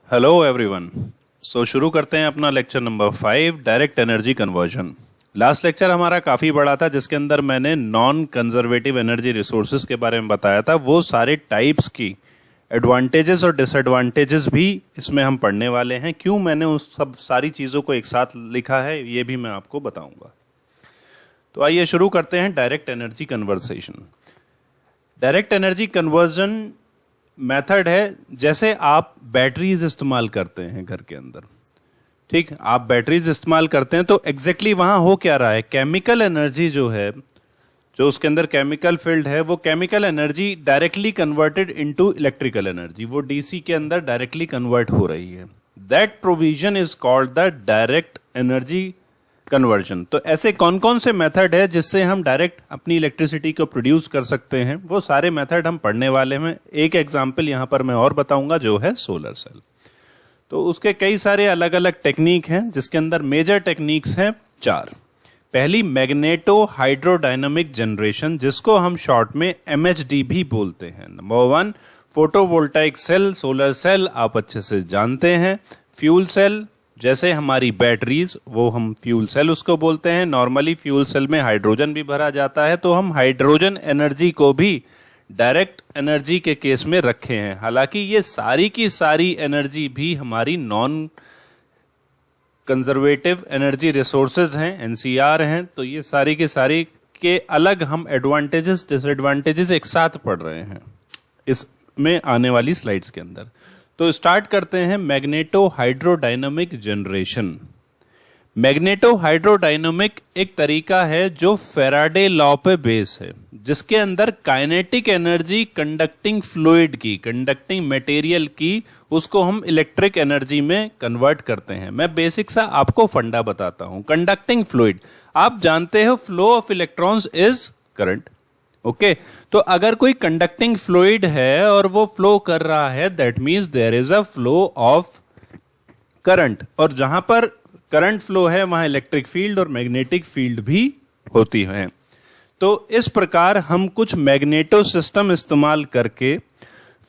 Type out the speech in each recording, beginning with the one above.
Hello everyone. शुरू करते हैं अपना lecture number 5, direct energy conversion. Last lecture हमारा काफ़ी बड़ा था, जिसके अंदर मैंने नॉन कंजर्वेटिव एनर्जी रिसोर्सेज के बारे में बताया था। वो सारे टाइप्स की एडवांटेजेस और डिसएडवांटेजेस भी इसमें हम पढ़ने वाले हैं। क्यों मैंने उस सब सारी चीज़ों को एक साथ लिखा है, ये भी मैं आपको बताऊंगा। तो आइए शुरू करते हैं direct energy conversation. Direct energy conversion method है, जैसे आप बैटरीज इस्तेमाल करते हैं घर के अंदर। ठीक, आप बैटरीज इस्तेमाल करते हैं तो एग्जैक्टली वहां हो क्या रहा है, केमिकल एनर्जी जो है, जो उसके अंदर केमिकल फील्ड है, वो chemical energy directly converted into electrical energy, वो डीसी के अंदर डायरेक्टली कन्वर्ट हो रही है। That provision is called the direct energy conversion. तो ऐसे कौन कौन से मेथड है जिससे हम डायरेक्ट अपनी इलेक्ट्रिसिटी को प्रोड्यूस कर सकते हैं, वो सारे मेथड हम पढ़ने वाले हैं। एक एग्जांपल यहां पर मैं और बताऊंगा, जो है सोलर सेल। तो उसके कई सारे अलग अलग टेक्निक हैं, जिसके अंदर मेजर टेक्निक्स हैं 4। पहली मैग्नेटो हाइड्रोडायनामिक जनरेशन, जिसको हम शॉर्ट में MHD भी बोलते हैं। Number 1 photovoltaic cell, solar cell आप अच्छे से जानते हैं। फ्यूल सेल, जैसे हमारी बैटरीज, वो हम फ्यूल सेल उसको बोलते हैं। नॉर्मली फ्यूल सेल में हाइड्रोजन भी भरा जाता है, तो हम हाइड्रोजन एनर्जी को भी डायरेक्ट एनर्जी के केस में रखे हैं। हालांकि ये सारी की सारी एनर्जी भी हमारी नॉन कंजर्वेटिव एनर्जी रिसोर्सेज हैं, NCR हैं। तो ये सारी के सारी के अलग हम एडवांटेजेस डिसएडवांटेजेस एक साथ पढ़ रहे हैं इसमें आने वाली स्लाइड्स के अंदर। तो स्टार्ट करते हैं magneto hydrodynamic generation. Magneto hydrodynamic एक तरीका है जो फैराडे लॉ पे बेस है, जिसके अंदर काइनेटिक एनर्जी कंडक्टिंग फ्लूइड की, कंडक्टिंग मटेरियल की, उसको हम इलेक्ट्रिक एनर्जी में कन्वर्ट करते हैं। मैं बेसिक सा आपको फंडा बताता हूं। कंडक्टिंग फ्लूइड, आप जानते हो flow of electrons is current. Okay, तो अगर कोई कंडक्टिंग फ्लूइड है और वो फ्लो कर रहा है, that means there is a flow of current. और जहां पर करंट फ्लो है, वहां इलेक्ट्रिक फील्ड और मैग्नेटिक फील्ड भी होती है। तो इस प्रकार हम कुछ मैग्नेटो सिस्टम इस्तेमाल करके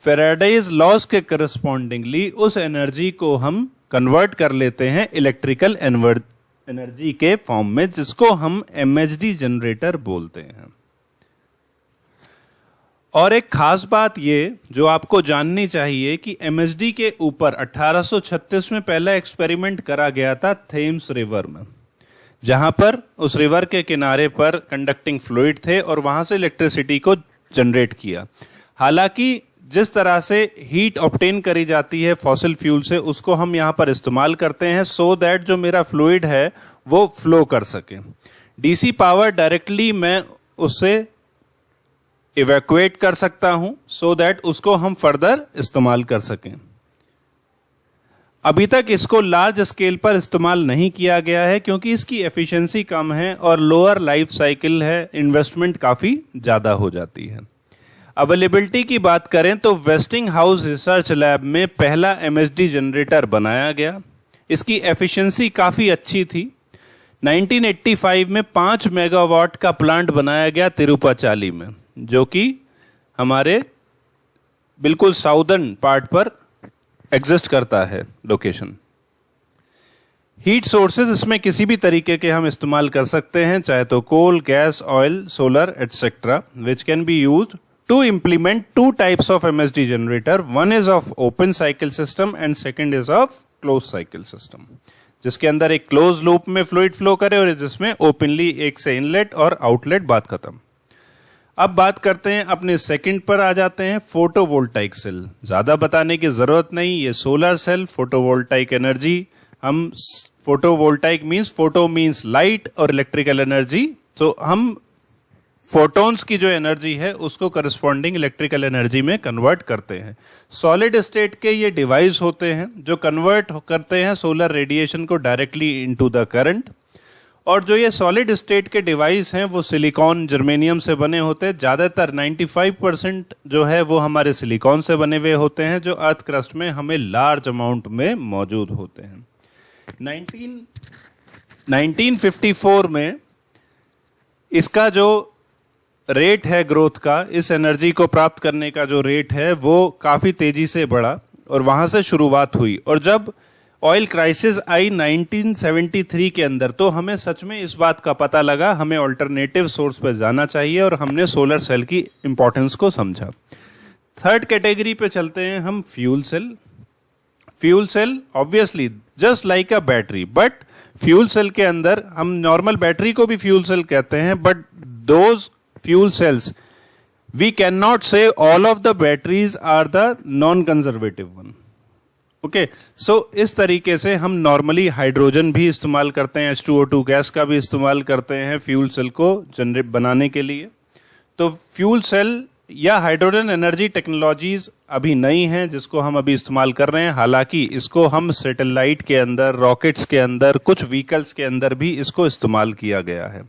फैराडेज लॉज के करस्पॉन्डिंगली उस एनर्जी को हम कन्वर्ट कर लेते हैं इलेक्ट्रिकल एनर्जी के फॉर्म में, जिसको हम MHD जनरेटर बोलते हैं। और एक खास बात ये जो आपको जाननी चाहिए कि MHD के ऊपर 1836 में पहला एक्सपेरिमेंट करा गया था थेम्स रिवर में, जहां पर उस रिवर के किनारे पर कंडक्टिंग फ्लूइड थे और वहां से इलेक्ट्रिसिटी को जनरेट किया। हालांकि जिस तरह से हीट ऑब्टेन करी जाती है फॉसिल फ्यूल से, उसको हम यहां पर इस्तेमाल करते हैं सो दैट जो मेरा फ्लूइड है वो फ्लो कर सके। DC पावर डायरेक्टली मैं उससे इवैक्यूएट कर सकता हूं सो दैट उसको हम फर्दर इस्तेमाल कर सकें। अभी तक इसको लार्ज स्केल पर इस्तेमाल नहीं किया गया है, क्योंकि इसकी एफिशिएंसी कम है और लोअर लाइफ साइकिल है, इन्वेस्टमेंट काफी ज्यादा हो जाती है। अवेलेबिलिटी की बात करें तो वेस्टिंग हाउस रिसर्च लैब में पहला MHD जनरेटर बनाया गया। इसकी एफिशिएंसी काफी अच्छी थी। 1985 में 5 मेगावाट का प्लांट बनाया गया तिरुपाचाली में, जो कि हमारे बिल्कुल साउदर्न पार्ट पर एग्जिस्ट करता है लोकेशन। हीट सोर्सेज इसमें किसी भी तरीके के हम इस्तेमाल कर सकते हैं, चाहे तो coal, gas, oil, solar etcetera, which can be used to implement 2 types of MHD generator. One is of open cycle system and second is of close cycle system, जिसके अंदर एक क्लोज लूप में फ्लूइड फ्लो करे और जिसमें openly एक से inlet और आउटलेट, बात खत्म। अब बात करते हैं अपने सेकंड पर आ जाते हैं, फोटोवोल्टाइक सेल। ज्यादा बताने की जरूरत नहीं, ये सोलर सेल, फोटोवोल्टाइक एनर्जी। हम photovoltaic means, photo means light और इलेक्ट्रिकल एनर्जी, तो हम फोटोन्स की जो एनर्जी है उसको करस्पॉन्डिंग इलेक्ट्रिकल एनर्जी में कन्वर्ट करते हैं। सॉलिड स्टेट के ये डिवाइस होते हैं जो कन्वर्ट करते हैं सोलर रेडिएशन को डायरेक्टली इनटू द करंट। और जो ये सॉलिड स्टेट के डिवाइस हैं वो सिलिकॉन, जर्मेनियम से बने होते हैं। ज़्यादातर 95% जो है वो हमारे सिलिकॉन से बने हुए होते हैं, जो अर्थ क्रस्ट में हमें लार्ज अमाउंट में मौजूद होते हैं। 1954 में इसका जो रेट है ग्रोथ का, इस एनर्जी को प्राप्त करने का जो रेट है वो काफ़ी तेज़ी से बढ़ा और वहाँ से शुरुआत हुई। और जब ऑयल क्राइसिस आई 1973 के अंदर, तो हमें सच में इस बात का पता लगा हमें ऑल्टरनेटिव सोर्स पर जाना चाहिए और हमने सोलर सेल की इंपॉर्टेंस को समझा। थर्ड कैटेगरी पे चलते हैं हम, fuel cell. Fuel cell obviously just like a battery, but fuel cell के अंदर हम नॉर्मल बैटरी को भी फ्यूल सेल कहते हैं, but those fuel cells we can not say all of the batteries are the non conservative one. Okay, so इस तरीके से हम नॉर्मली हाइड्रोजन भी इस्तेमाल करते हैं, H2O2 गैस का भी इस्तेमाल करते हैं फ्यूल सेल को जनरेट बनाने के लिए। तो फ्यूल सेल या हाइड्रोजन एनर्जी टेक्नोलॉजीज अभी नई हैं जिसको हम अभी इस्तेमाल कर रहे हैं। हालांकि इसको हम सैटेलाइट के अंदर, रॉकेट्स के अंदर, कुछ व्हीकल्स के अंदर भी इसको इस्तेमाल किया गया है।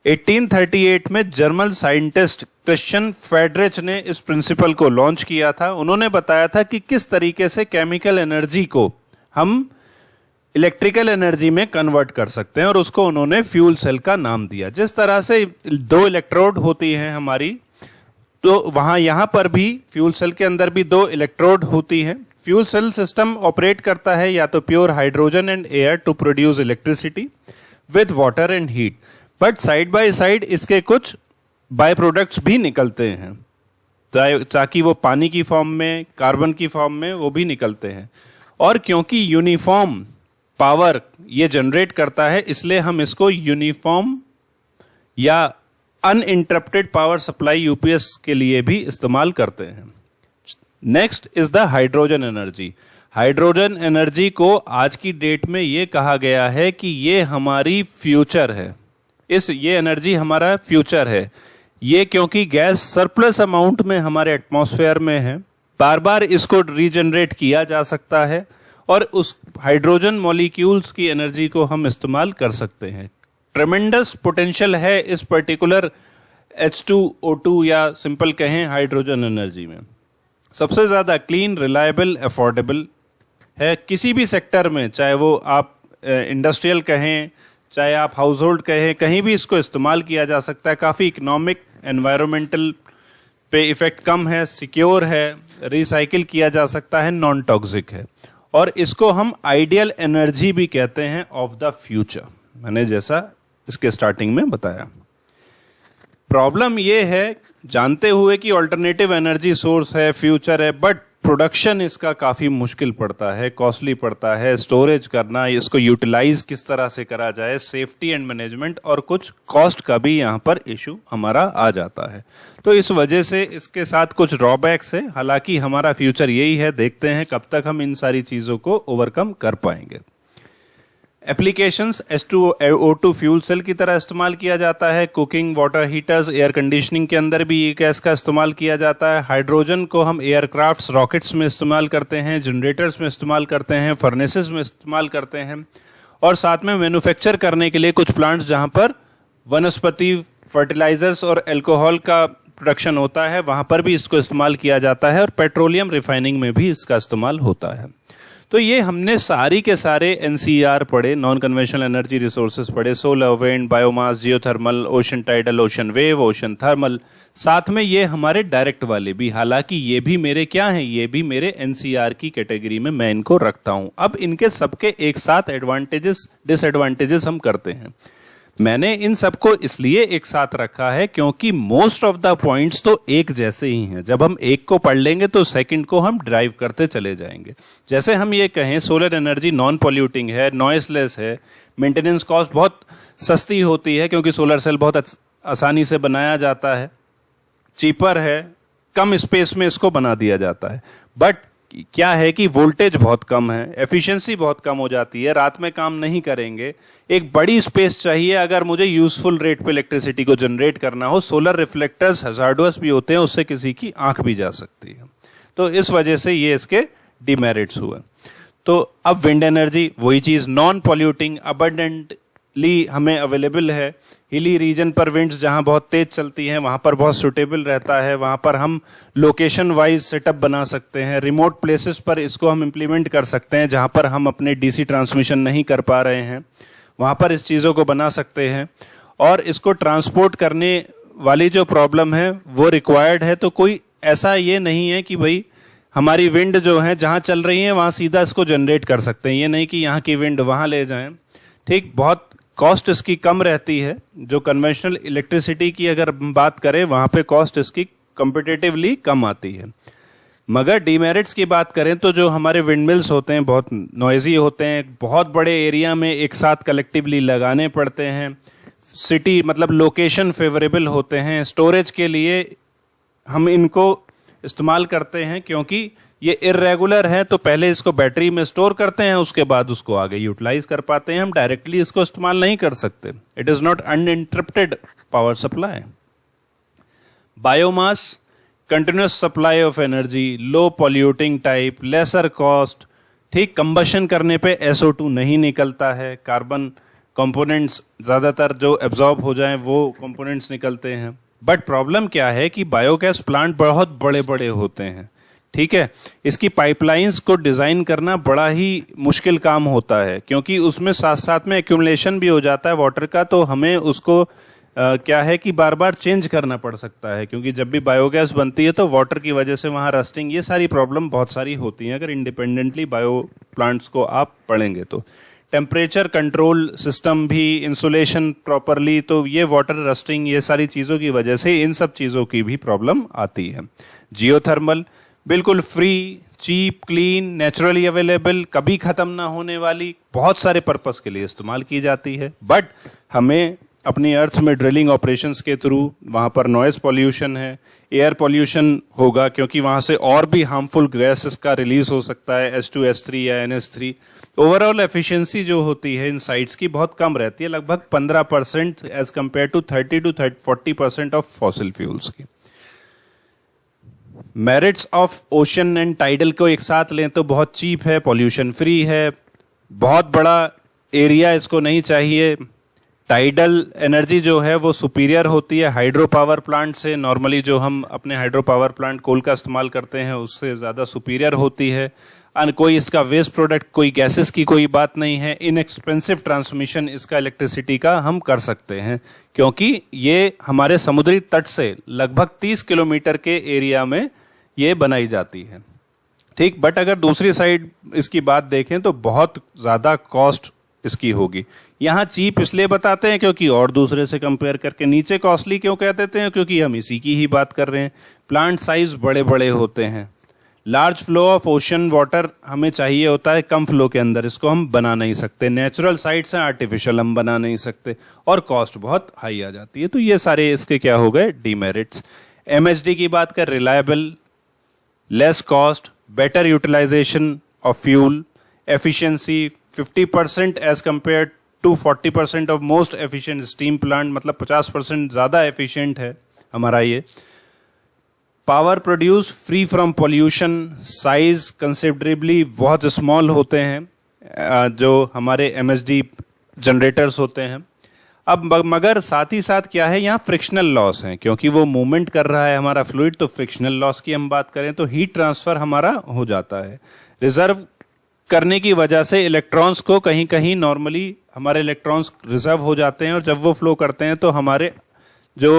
1838 में जर्मन साइंटिस्ट क्रिश्चियन फेडरिच ने इस प्रिंसिपल को लॉन्च किया था। उन्होंने बताया था कि किस तरीके से केमिकल एनर्जी को हम इलेक्ट्रिकल एनर्जी में कन्वर्ट कर सकते हैं, और उसको उन्होंने फ्यूल सेल का नाम दिया। जिस तरह से दो इलेक्ट्रोड होती हैं हमारी, तो वहां यहां पर भी फ्यूल सेल के अंदर भी दो इलेक्ट्रोड होती हैं। फ्यूल सेल सिस्टम ऑपरेट करता है या तो pure hydrogen and air to produce electricity with water and heat, but side by side इसके कुछ बाय प्रोडक्ट्स भी निकलते हैं, ताकि वो पानी की फॉर्म में, कार्बन की फॉर्म में वो भी निकलते हैं। और क्योंकि यूनिफॉर्म पावर ये जनरेट करता है, इसलिए हम इसको यूनिफॉर्म या अनइंटरप्टेड पावर सप्लाई यूपीएस के लिए भी इस्तेमाल करते हैं। Next is the hydrogen energy. Hydrogen energy को आज की डेट में ये कहा गया है कि ये हमारी फ्यूचर है। ये एनर्जी हमारा फ्यूचर है। ये क्योंकि गैस सरप्लस अमाउंट में हमारे एटमॉस्फेयर में है, बार बार इसको रीजनरेट किया जा सकता है, और उस हाइड्रोजन मॉलिक्यूल्स की एनर्जी को हम इस्तेमाल कर सकते हैं। ट्रेमेंडस पोटेंशियल है इस पर्टिकुलर H2O2 या सिंपल कहें हाइड्रोजन एनर्जी में। सबसे ज्यादा क्लीन, रिलायबल, अफोर्डेबल है किसी भी सेक्टर में, चाहे वो आप इंडस्ट्रियल कहें, चाहे आप हाउस होल्ड कहें, कहीं भी इसको इस्तेमाल किया जा सकता है। काफी इकोनॉमिक, एनवायरमेंटल पे इफेक्ट कम है, सिक्योर है, रिसाइकिल किया जा सकता है, नॉन टॉक्सिक है, और इसको हम आइडियल एनर्जी भी कहते हैं ऑफ द फ्यूचर, मैंने जैसा इसके स्टार्टिंग में बताया। प्रॉब्लम ये है, जानते हुए कि ऑल्टरनेटिव एनर्जी सोर्स है, फ्यूचर है, बट प्रोडक्शन इसका काफी मुश्किल पड़ता है, कॉस्टली पड़ता है, स्टोरेज करना, इसको यूटिलाइज किस तरह से करा जाए, सेफ्टी एंड मैनेजमेंट, और कुछ कॉस्ट का भी यहाँ पर इशू हमारा आ जाता है। तो इस वजह से इसके साथ कुछ ड्रॉबैक्स है। हालांकि हमारा फ्यूचर यही है, देखते हैं कब तक हम इन सारी चीजों को ओवरकम कर पाएंगे। एप्लीकेशंस, H2O2 फ्यूल सेल की तरह इस्तेमाल किया जाता है। Cooking, water heaters, air conditioning के अंदर भी ये गैस का इस्तेमाल किया जाता है। हाइड्रोजन को हम एयरक्राफ्ट्स, रॉकेट्स में इस्तेमाल करते हैं, जनरेटर्स में इस्तेमाल करते हैं, फर्नेसेस में इस्तेमाल करते हैं, और साथ में मैन्युफैक्चर करने के लिए कुछ प्लांट्स जहां पर वनस्पति, फर्टिलाइजर्स और एल्कोहल का प्रोडक्शन होता है, वहां पर भी इसको इस्तेमाल किया जाता है, और पेट्रोलियम रिफाइनिंग में भी इसका इस्तेमाल होता है। तो ये हमने सारी के सारे NCER पढ़े, नॉन कन्वेंशनल एनर्जी रिसोर्सेज पढ़े, solar, wind, biomass, geothermal, ocean tidal, ocean wave, ocean thermal, साथ में ये हमारे डायरेक्ट वाले भी। हालांकि ये भी मेरे क्या हैं, ये भी मेरे NCER की कैटेगरी में मैं इनको रखता हूं। अब इनके सबके एक साथ एडवांटेजेस, डिसएडवांटेजेस हम करते हैं। मैंने इन सबको इसलिए एक साथ रखा है क्योंकि मोस्ट ऑफ द पॉइंट्स तो एक जैसे ही हैं। जब हम एक को पढ़ लेंगे तो सेकंड को हम ड्राइव करते चले जाएंगे। जैसे हम ये कहें, सोलर एनर्जी नॉन पॉल्यूटिंग है, नॉइसलेस है, मेंटेनेंस कॉस्ट बहुत सस्ती होती है क्योंकि सोलर सेल बहुत आसानी से बनाया जाता है, चीपर है, कम स्पेस में इसको बना दिया जाता है। बट क्या है कि वोल्टेज बहुत कम है, एफिशिएंसी बहुत कम हो जाती है, रात में काम नहीं करेंगे, एक बड़ी स्पेस चाहिए अगर मुझे यूजफुल रेट पे इलेक्ट्रिसिटी को जनरेट करना हो। सोलर रिफ्लेक्टर्स हजार्डस भी होते हैं, उससे किसी की आंख भी जा सकती है। तो इस वजह से ये इसके डिमेरिट्स हुए। तो अब विंड एनर्जी वही चीज, नॉन पॉल्यूटिंग, अबंडेंटली हमें अवेलेबल है। हिली रीजन पर विंड्स जहां बहुत तेज चलती हैं वहां पर बहुत सुटेबल रहता है, वहां पर हम लोकेशन वाइज सेटअप बना सकते हैं। रिमोट प्लेसेस पर इसको हम इम्प्लीमेंट कर सकते हैं, जहां पर हम अपने डीसी ट्रांसमिशन नहीं कर पा रहे हैं, वहां पर इस चीज़ों को बना सकते हैं। और इसको ट्रांसपोर्ट करने वाली जो प्रॉब्लम है वो रिक्वायर्ड है, तो कोई ऐसा ये नहीं है कि भाई हमारी विंड जो है जहाँ चल रही है वहाँ सीधा इसको जनरेट कर सकते हैं, ये नहीं कि यहाँ की विंड वहाँ ले जाएं। ठीक, बहुत कॉस्ट इसकी कम रहती है। जो कन्वेंशनल इलेक्ट्रिसिटी की अगर बात करें वहाँ पे कॉस्ट इसकी कंपेटिटिवली कम आती है। मगर डीमेरिट्स की बात करें तो जो हमारे विंडमिल्स होते हैं बहुत नॉइजी होते हैं, बहुत बड़े एरिया में एक साथ कलेक्टिवली लगाने पड़ते हैं, सिटी मतलब लोकेशन फेवरेबल होते हैं, स्टोरेज के लिए हम इनको इस्तेमाल करते हैं क्योंकि ये इर्रेगुलर है, तो पहले इसको बैटरी में स्टोर करते हैं, उसके बाद उसको आगे यूटिलाइज कर पाते हैं। हम डायरेक्टली इसको इस्तेमाल नहीं कर सकते। It is not uninterrupted power supply. Biomass, continuous supply of energy, low polluting type, lesser cost. ठीक, कंबशन करने पे SO2 नहीं निकलता है, कार्बन कंपोनेंट्स ज़्यादातर जो एब्जॉर्ब हो जाएं वो कंपोनेंट्स निकलते हैं। बट प्रॉब्लम क्या है कि बायोगैस प्लांट बहुत बड़े बड़े होते हैं। ठीक है, इसकी पाइपलाइंस को डिज़ाइन करना बड़ा ही मुश्किल काम होता है क्योंकि उसमें साथ साथ में एक्यूमुलेशन भी हो जाता है वाटर का, तो हमें उसको क्या है कि बार बार चेंज करना पड़ सकता है क्योंकि जब भी बायोगैस बनती है तो वाटर की वजह से वहाँ रस्टिंग, ये सारी प्रॉब्लम बहुत सारी होती हैं अगर इंडिपेंडेंटली बायो प्लांट्स को आप पढ़ेंगे तो। टेम्परेचर कंट्रोल सिस्टम भी, इंसुलेशन प्रॉपरली, तो ये वाटर रस्टिंग, ये सारी चीज़ों की वजह से इन सब चीज़ों की भी प्रॉब्लम आती है। जियोथर्मल, बिल्कुल free, cheap, clean, naturally available, कभी ख़त्म ना होने वाली, बहुत सारे पर्पस के लिए इस्तेमाल की जाती है। बट हमें अपनी अर्थ में ड्रिलिंग ऑपरेशंस के थ्रू वहाँ पर नॉइज़ पॉल्यूशन है, एयर पॉल्यूशन होगा क्योंकि वहाँ से और भी हार्मफुल गैसेस का रिलीज हो सकता है, H2S3 या NH3। ओवरऑल एफिशिएंसी जो होती है इन साइट्स की बहुत कम रहती है, लगभग 15% as compare to 30 to 40% of fossil fuels की। Merits of ocean and tidal को एक साथ लें तो बहुत चीप है, पॉल्यूशन फ्री है, बहुत बड़ा एरिया इसको नहीं चाहिए। टाइडल एनर्जी जो है वो सुपीरियर होती है हाइड्रो पावर प्लांट से। नॉर्मली जो हम अपने हाइड्रो पावर प्लांट कोल का इस्तेमाल करते हैं उससे ज़्यादा सुपीरियर होती है। कोई इसका वेस्ट प्रोडक्ट, कोई गैसेस की कोई बात नहीं है। इनएक्सपेंसिव ट्रांसमिशन इसका इलेक्ट्रिसिटी का हम कर सकते हैं क्योंकि ये हमारे समुद्री तट से लगभग 30 किलोमीटर के एरिया में ये बनाई जाती है। ठीक, बट अगर दूसरी साइड इसकी बात देखें तो बहुत ज़्यादा कॉस्ट इसकी होगी। यहाँ चीप इसलिए बताते हैं क्योंकि और दूसरे से कंपेयर करके, नीचे कॉस्टली क्यों कह देते हैं क्योंकि हम इसी की ही बात कर रहे हैं। प्लांट साइज बड़े बड़े होते हैं, large flow of ocean water हमें चाहिए होता है कम फ्लो के अंदर, इसको हम बना नहीं सकते। नेचुरल साइट्स हैं, आर्टिफिशियल हम बना नहीं सकते, और कॉस्ट बहुत हाई आ जाती है। तो ये सारे इसके क्या हो गए, डीमेरिट्स। MHD की बात कर, reliable, less cost, better utilisation of fuel, efficiency 50% as compare to 40% of most efficient steam plant, मतलब 50% ज़्यादा एफिशिएंट है हमारा ये। Power produce free from pollution, size considerably बहुत स्मॉल होते हैं जो हमारे MHD जनरेटर्स होते हैं। अब मगर साथ ही साथ क्या है, यहाँ फ्रिक्शनल लॉस हैं क्योंकि वो मूवमेंट कर रहा है हमारा फ्लूइड, तो फ्रिक्शनल लॉस की हम बात करें तो हीट ट्रांसफर हमारा हो जाता है। रिजर्व करने की वजह से इलेक्ट्रॉन्स को कहीं कहीं नॉर्मली हमारे इलेक्ट्रॉन्स रिजर्व हो जाते हैं और जब वो फ्लो करते हैं तो हमारे जो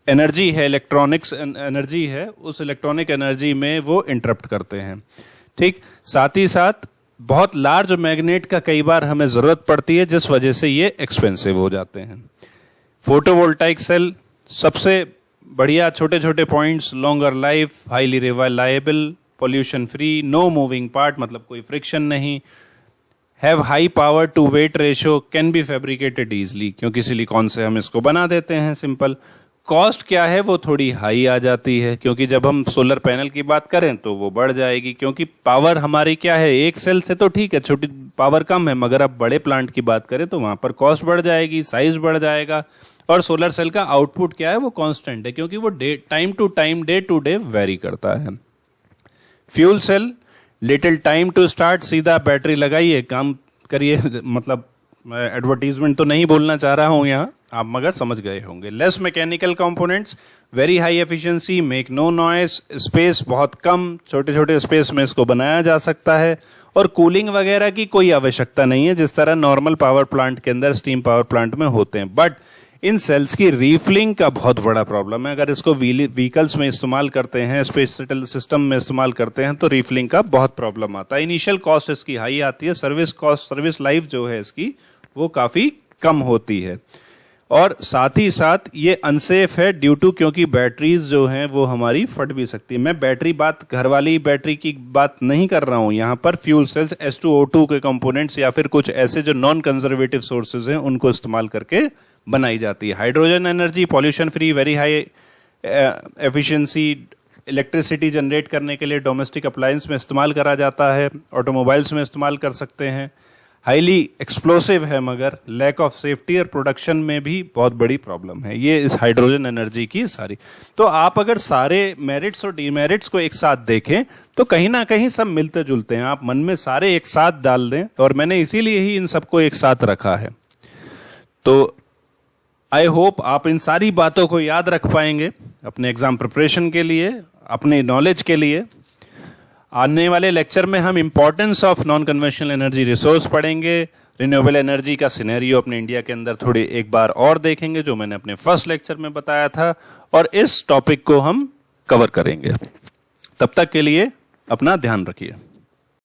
एनर्जी है, इलेक्ट्रॉनिक्स एनर्जी है, उस इलेक्ट्रॉनिक एनर्जी में वो इंटरप्ट करते हैं। ठीक, साथ ही साथ बहुत लार्ज मैग्नेट का कई बार हमें ज़रूरत पड़ती है जिस वजह से ये एक्सपेंसिव हो जाते हैं। फोटोवोल्टाइक सेल सबसे बढ़िया, छोटे छोटे points, longer life, highly reliable, pollution free, no moving part मतलब कोई फ्रिक्शन नहीं, have high power to weight ratio, can be fabricated easily क्योंकि सिलिकॉन से हम इसको बना देते हैं सिंपल। कॉस्ट क्या है, वो थोड़ी हाई आ जाती है क्योंकि जब हम सोलर पैनल की बात करें तो वो बढ़ जाएगी क्योंकि पावर हमारी क्या है, एक सेल से तो ठीक है छोटी पावर कम है, मगर अब बड़े प्लांट की बात करें तो वहाँ पर कॉस्ट बढ़ जाएगी, साइज बढ़ जाएगा। और सोलर सेल का आउटपुट क्या है, वो कांस्टेंट है क्योंकि वो time to time, day to day vary करता है। Fuel cell, little time to start, सीधा बैटरी लगाइए काम करिए, मतलब एडवर्टीजमेंट तो नहीं बोलना चाह रहा हूँ यहाँ, आप मगर समझ गए होंगे। Less mechanical components, very high efficiency, make no noise, space बहुत कम, छोटे छोटे स्पेस में इसको बनाया जा सकता है, और कूलिंग वगैरह की कोई आवश्यकता नहीं है जिस तरह नॉर्मल पावर प्लांट के अंदर, स्टीम पावर प्लांट में होते हैं। बट इन सेल्स की रीफिलिंग का बहुत बड़ा प्रॉब्लम है। अगर इसको व्हीकल्स में इस्तेमाल करते हैं, स्पेस शटल सिस्टम में इस्तेमाल करते हैं, तो रीफिलिंग का बहुत प्रॉब्लम आता है। इनिशियल कॉस्ट इसकी हाई आती है, सर्विस कॉस्ट, सर्विस लाइफ जो है इसकी वो काफ़ी कम होती है, और साथ ही साथ ये अनसेफ है ड्यू टू, क्योंकि बैटरीज जो हैं वो हमारी फट भी सकती है। मैं बैटरी बात घर वाली बैटरी की बात नहीं कर रहा हूं, यहाँ पर फ्यूल सेल्स, H2O2 के कंपोनेंट्स या फिर कुछ ऐसे जो नॉन कंजर्वेटिव सोर्सेज हैं उनको इस्तेमाल करके बनाई जाती है। Hydrogen energy pollution free, very high efficiency, electricity generate करने के लिए डोमेस्टिक अप्लायंस में इस्तेमाल करा जाता है, ऑटोमोबाइल्स में इस्तेमाल कर सकते हैं। हाईली एक्सप्लोसिव है, मगर लैक ऑफ सेफ्टी और प्रोडक्शन में भी बहुत बड़ी प्रॉब्लम है। ये इस हाइड्रोजन एनर्जी की सारी। तो आप अगर सारे मेरिट्स और डीमेरिट्स को एक साथ देखें तो कहीं ना कहीं सब मिलते जुलते हैं। आप मन में सारे एक साथ डाल दें, और मैंने इसीलिए ही इन सबको एक साथ रखा है। तो आई होप आप इन सारी बातों को याद रख पाएंगे अपने एग्जाम प्रिपरेशन के लिए, अपने नॉलेज के लिए। आने वाले लेक्चर में हम importance of non conventional energy resource पढ़ेंगे, रिन्यूएबल एनर्जी का सिनेरियो अपने इंडिया के अंदर थोड़ी एक बार और देखेंगे, जो मैंने अपने फर्स्ट लेक्चर में बताया था, और इस टॉपिक को हम कवर करेंगे। तब तक के लिए अपना ध्यान रखिए।